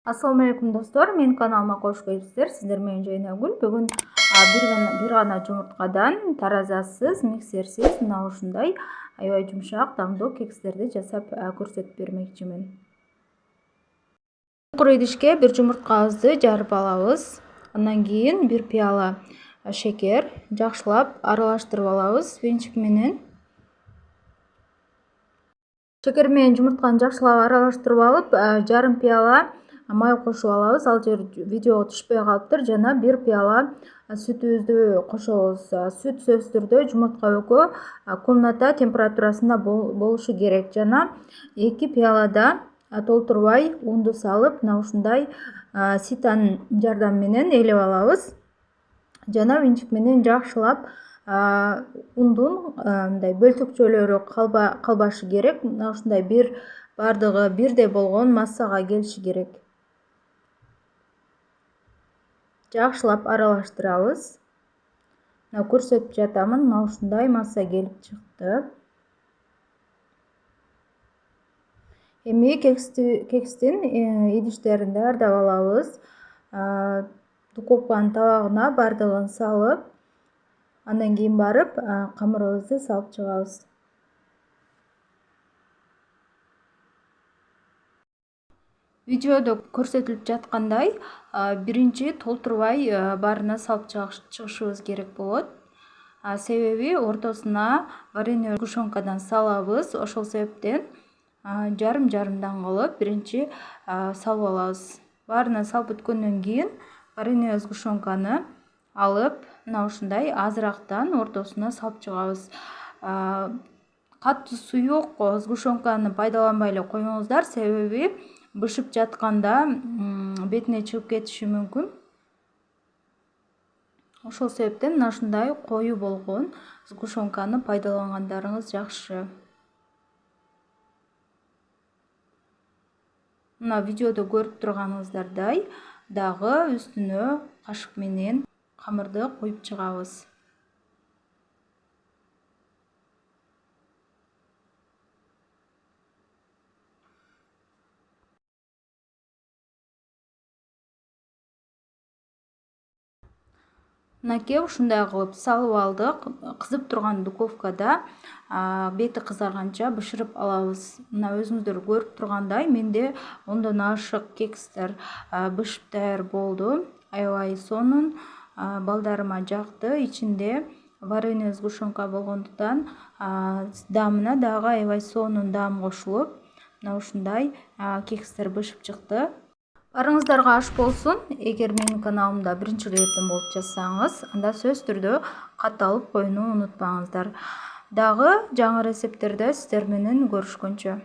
Assalamu alaikum достор, мен каналыма қош келіпсіздер. Сіздер менен Жайнагүл. Бүгін bir ғана жұмыртқадан таразасыз, миксерсіз, мына ушундай аябай жумшак, дамдуу кекстерди жасап көрсөтүп бермекчимин. Кур идишке бир жумурткабызды жарып алабыз. Андан кийин бир пияла шекер жакшылап аралаштырып алабыз венчик менен. Шекер менен жумуртканы жакшылап аралаштырып алып, жарым пияла май кошуп алабыз. Ал жер видеого түшпөй калыптыр. Жана бир пияла сүтүбүздү кошобуз. Сүт сөзсүз түрдө жумуртка экөө комната температурасында болушу керек. Жана 2 пиялада толтурбай унду салып, мына ушундай ситанын жардамы менен ээлеп алабыз. Жана венчик менен жакшылап ундун мындай бөлтөкчөлөрү калбашы керек. Мына ушундай бардыгы бирдей болгон массага келиши керек. Жакшылап аралаштырабыз. Мына көрсөтүп жатамын. Мына ушундай масса келип чыкты. Эми кекстин идиштерин даярдап алабыз. Духовканын табагына бардыгын салып, андан кийин барып камырыбызды салып чыгабыз. Видеодо көрсөтүлүп жаткандай, биринчи толтурбай баарына салып чыгышыбыз керек болот. Себеби ортосуна вареный сгущенкадан салабыз. Ошол себептен жарым-жарымдан кылып биринчи салып алабыз. Баарына салып бүткөндөн кийин вареный сгущенканы алып, мына ушундай азырактан ортосуна салып чыгабыз. Катуу суюк сгущенканы пайдаланбай эле коюңуздар, себеби бышып жатканда бетине чыгып кетиши мүмкүн. Ошол себептен мына ушундай коюу болгон сгущенканы пайдалангандарыңыз жакшы. Мына видеодо көрүп турганыңыздардай дагы үстүнө кашык менен камырды коюп чыгабыз. Мынакей ушундай кылып салып алдык. Кызып турган духовкада бети кызарганча бышырып алабыз. Мына өзүңүздөр көрүп тургандай, менде 10дон ашык кекстер бышып даяр болду. Аябай сонун, балдарыма жакты. Ичинде вареный сгущенка болгондуктан даамына дагы аябай сонун даам кошулуп, мына ушундай кекстер бышып чыкты. Барыңыздарга аш болсун. Эгер менин каналымда биринчи ирден болуп жатсаңыз, анда сөзсүз түрдө катталып коюуну унутпаңыздар. Дагы жаңы рецепттерде сиздер менен көрүшкөнчө.